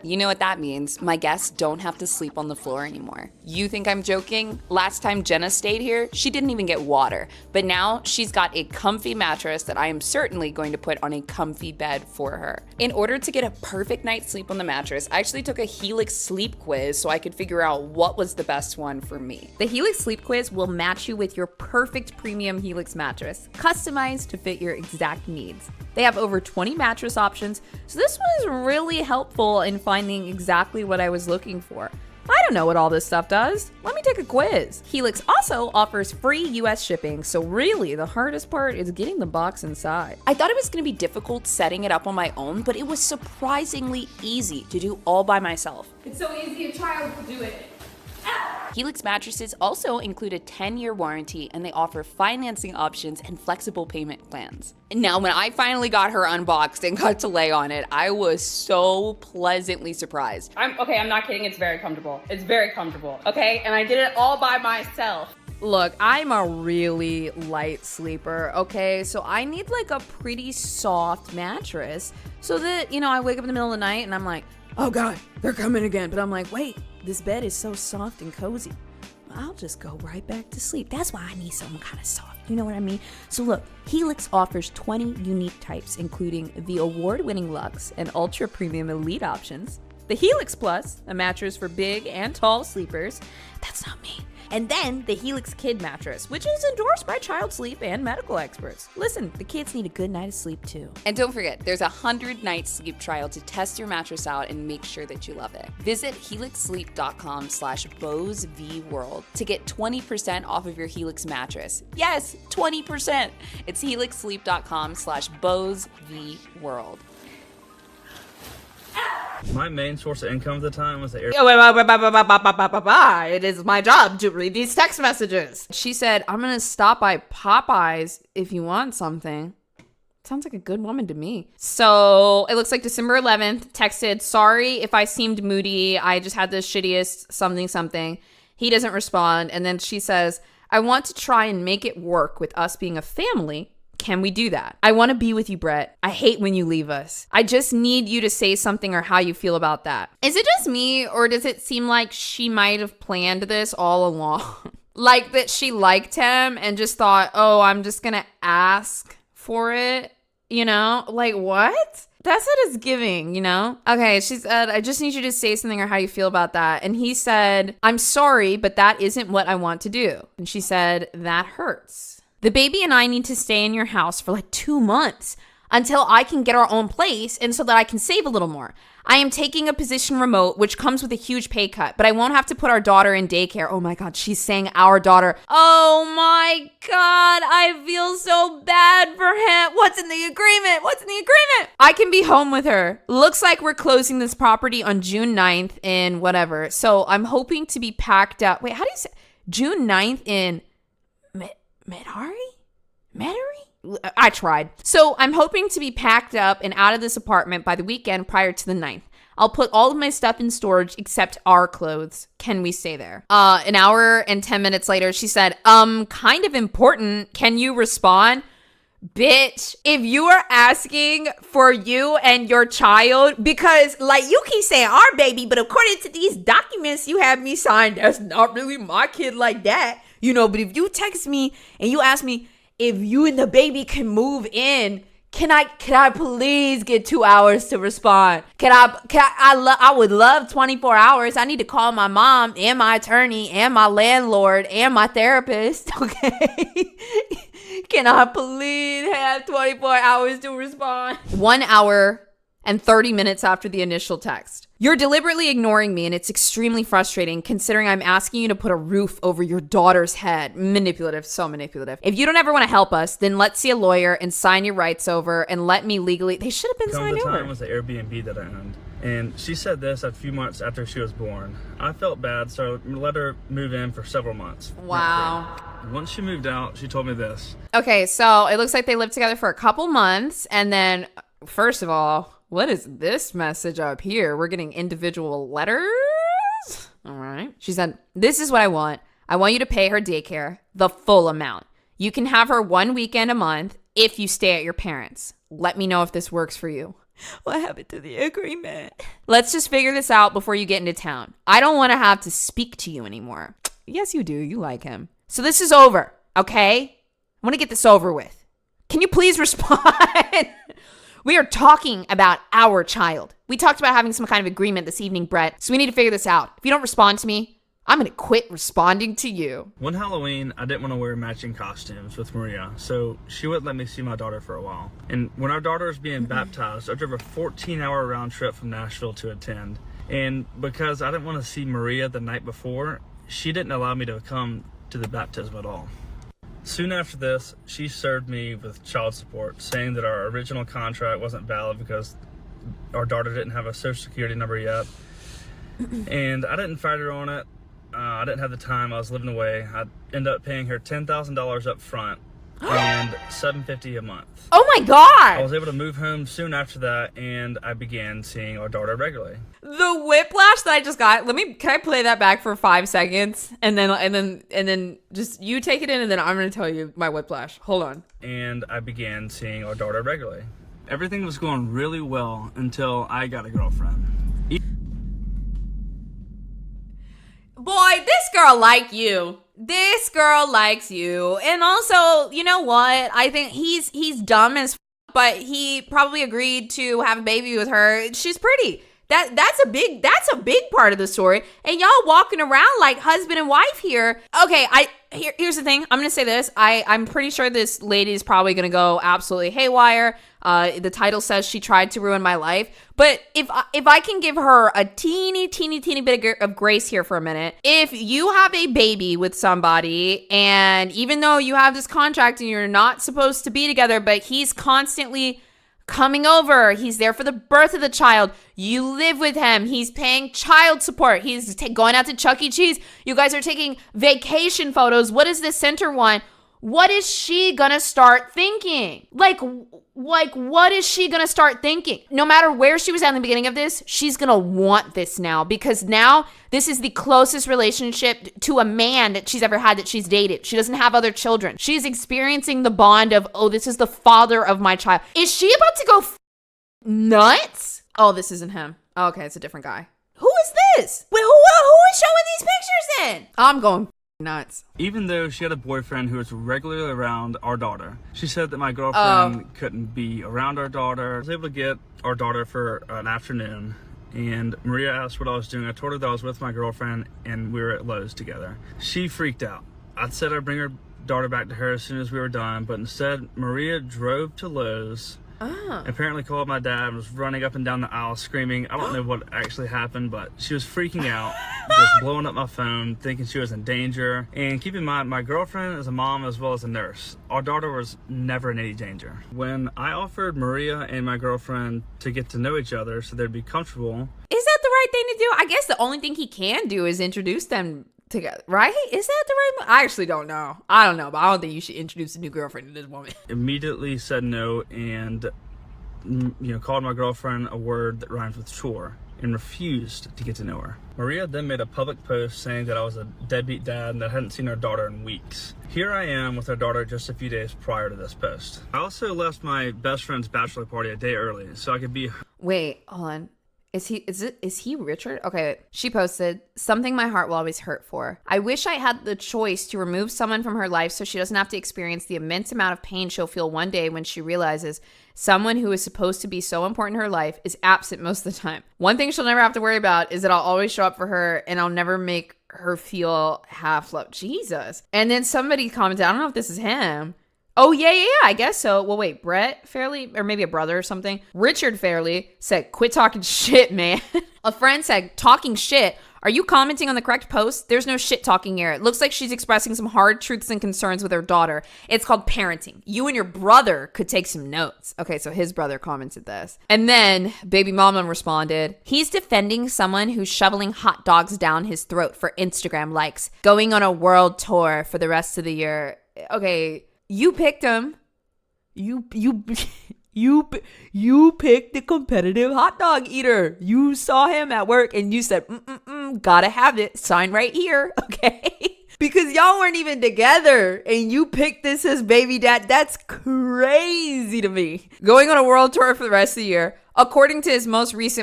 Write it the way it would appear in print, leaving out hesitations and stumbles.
You know what that means. My guests don't have to sleep on the floor anymore. You think I'm joking? Last time Jenna stayed here, she didn't even get water. But now she's got a comfy mattress that I am certainly going to put on a comfy bed for her. In order to get a perfect night's sleep on the mattress, I actually took a Helix sleep quiz so I could figure out what was the best one for me. The Helix sleep quiz will match you with your perfect premium Helix mattress, customized to fit your exact needs. They have over 20 mattress options, so this was really helpful in finding exactly what I was looking for. I don't know what all this stuff does. Let me take a quiz. Helix also offers free US shipping, so really the hardest part is getting the box inside. I thought it was gonna be difficult setting it up on my own, but it was surprisingly easy to do all by myself. It's so easy a child could do it. Helix mattresses also include a 10-year warranty, and they offer financing options and flexible payment plans. Now, when I finally got her unboxed and got to lay on it, I was so pleasantly surprised. I'm not kidding. It's very comfortable. It's very comfortable. Okay, and I did it all by myself. Look, I'm a really light sleeper, okay? So I need like a pretty soft mattress so that, I wake up in the middle of the night and I'm like, oh God, they're coming again. But I'm like, wait, this bed is so soft and cozy. I'll just go right back to sleep. That's why I need something kind of soft. You know what I mean? So look, Helix offers 20 unique types, including the award-winning Luxe and ultra premium elite options, the Helix Plus, a mattress for big and tall sleepers. That's not me. And then the Helix Kid mattress, which is endorsed by Child Sleep and medical experts. Listen, the kids need a good night of sleep too. And don't forget, there's a 100-night sleep trial to test your mattress out and make sure that you love it. Visit helixsleep.com/BozVWorld to get 20% off of your Helix mattress. Yes, 20%. It's helixsleep.com/BozVWorld. My main source of income at the time was the air. It is my job to read these text messages. She said, I'm going to stop by Popeyes if you want something. Sounds like a good woman to me. So it looks like December 11th, texted, sorry if I seemed moody. I just had the shittiest something. He doesn't respond. And then she says, I want to try and make it work with us being a family. Can we do that? I want to be with you, Brett. I hate when you leave us. I just need you to say something or how you feel about that. Is it just me, or does it seem like she might have planned this all along? Like that she liked him and just thought, oh, I'm just going to ask for it, Like what? That's what it's giving, Okay, she said, I just need you to say something or how you feel about that. And he said, I'm sorry, but that isn't what I want to do. And she said, that hurts. The baby and I need to stay in your house for like 2 months until I can get our own place and so that I can save a little more. I am taking a position remote, which comes with a huge pay cut, but I won't have to put our daughter in daycare. Oh my God, she's saying our daughter. Oh my God, I feel so bad for him. What's in the agreement? I can be home with her. Looks like we're closing this property on June 9th in whatever. So I'm hoping to be packed up. Wait, how do you say June 9th in Metairie? I tried. So I'm hoping to be packed up and out of this apartment by the weekend prior to the 9th. I'll put all of my stuff in storage except our clothes. Can we stay there? An hour and 10 minutes later, she said, kind of important. Can you respond? Bitch, if you are asking for you and your child, because like you keep saying our baby, but according to these documents you have me signed, that's not really my kid like that. But if you text me and you ask me if you and the baby can move in, can I please get 2 hours to respond? I would love 24 hours. I need to call my mom and my attorney and my landlord and my therapist. Okay. Can I please have 24 hours to respond? 1 hour and 30 minutes after the initial text. You're deliberately ignoring me, and it's extremely frustrating considering I'm asking you to put a roof over your daughter's head. Manipulative, so manipulative. If you don't ever want to help us, then let's see a lawyer and sign your rights over and let me legally. They should have been signed over. The time was the Airbnb that I owned. And she said this a few months after she was born. I felt bad, so I let her move in for several months. Wow. Once she moved out, she told me this. Okay, so it looks like they lived together for a couple months, and then, first of all, what is this message up here? We're getting individual letters? All right. She said, this is what I want. I want you to pay her daycare, the full amount. You can have her 1 weekend a month if you stay at your parents'. Let me know if this works for you. What happened to the agreement? Let's just figure this out before you get into town. I don't want to have to speak to you anymore. Yes, you do. You like him. So this is over, okay? I want to get this over with. Can you please respond? We are talking about our child. We talked about having some kind of agreement this evening, Brett, so we need to figure this out. If you don't respond to me, I'm going to quit responding to you. One Halloween, I didn't want to wear matching costumes with Maria, so she wouldn't let me see my daughter for a while. And when our daughter was being baptized, I drove a 14-hour round trip from Nashville to attend. And because I didn't want to see Maria the night before, she didn't allow me to come to the baptism at all. Soon after this, she served me with child support, saying that our original contract wasn't valid because our daughter didn't have a social security number yet. And I didn't fight her on it. I didn't have the time. I was living away. I ended up paying her $10,000 up front and $750 a month. Oh my I God. was able to move home soon after that, and I began seeing our daughter regularly. The whiplash that I just got. Can I play that back for 5 seconds? And then just you take it in, and then I'm going to tell you my whiplash. Hold on. And I began seeing our daughter regularly. Everything was going really well until I got a girlfriend. Boy, this girl like you. This girl likes you. And also, you know what? I think he's dumb as but he probably agreed to have a baby with her. She's pretty. That's a big part of the story. And y'all walking around like husband and wife here. Okay, here's the thing. I'm gonna say this. I'm pretty sure this lady is probably gonna go absolutely haywire. The title says she tried to ruin my life. But if I can give her a teeny bit of grace here for a minute, if you have a baby with somebody, and even though you have this contract and you're not supposed to be together, but he's constantly coming over, he's there for the birth of the child, you live with him, he's paying child support, he's going out to Chuck E. Cheese, you guys are taking vacation photos, what does this center want? What is she gonna start thinking? Like, what is she gonna start thinking? No matter where she was at in the beginning of this, she's gonna want this now, because now this is the closest relationship to a man that she's ever had, that she's dated. She doesn't have other children. She's experiencing the bond of, oh, this is the father of my child. Is she about to go nuts? Oh, this isn't him. Oh, okay, it's a different guy. Who is this? Wait, who is showing these pictures then? I'm going nuts. Even though she had a boyfriend who was regularly around our daughter, she said that my girlfriend couldn't be around our daughter. I was able to get our daughter for an afternoon, and Maria asked what I was doing. I told her that I was with my girlfriend and we were at Lowe's together. She freaked out. I said I'd bring her daughter back to her as soon as we were done, but instead Maria drove to Lowe's, apparently called my dad and was running up and down the aisle screaming. I don't know what actually happened, but she was freaking out, just blowing up my phone, thinking she was in danger. And keep in mind, my girlfriend is a mom as well as a nurse. Our daughter was never in any danger. When I offered Maria and my girlfriend to get to know each other so they'd be comfortable. Is that the right thing to do? I guess the only thing he can do is introduce them together, right? Is that the right? I actually don't know. I don't know, but I don't think you should introduce a new girlfriend to this woman. Immediately said no and, called my girlfriend a word that rhymes with chore and refused to get to know her. Maria then made a public post saying that I was a deadbeat dad and that I hadn't seen our daughter in weeks. Here I am with our daughter just a few days prior to this post. I also left my best friend's bachelor party a day early so I could be... Wait, hold on. Is he Richard? Okay, she posted, something my heart will always hurt for. I wish I had the choice to remove someone from her life so she doesn't have to experience the immense amount of pain she'll feel one day when she realizes someone who is supposed to be so important in her life is absent most of the time. One thing she'll never have to worry about is that I'll always show up for her and I'll never make her feel half loved. Jesus. And then somebody commented, I don't know if this is him. Oh, yeah, I guess so. Well, wait, Brett Fairley, or maybe a brother or something. Richard Fairley said, quit talking shit, man. A friend said, talking shit. Are you commenting on the correct post? There's no shit talking here. It looks like she's expressing some hard truths and concerns with her daughter. It's called parenting. You and your brother could take some notes. Okay, so his brother commented this. And then baby mama responded, he's defending someone who's shoveling hot dogs down his throat for Instagram likes, going on a world tour for the rest of the year. Okay. You picked him. You picked the competitive hot dog eater. You saw him at work and you said, gotta have it. Sign right here. Okay. Because y'all weren't even together and you picked this as baby dad. That's crazy to me. Going on a world tour for the rest of the year. According to his most recent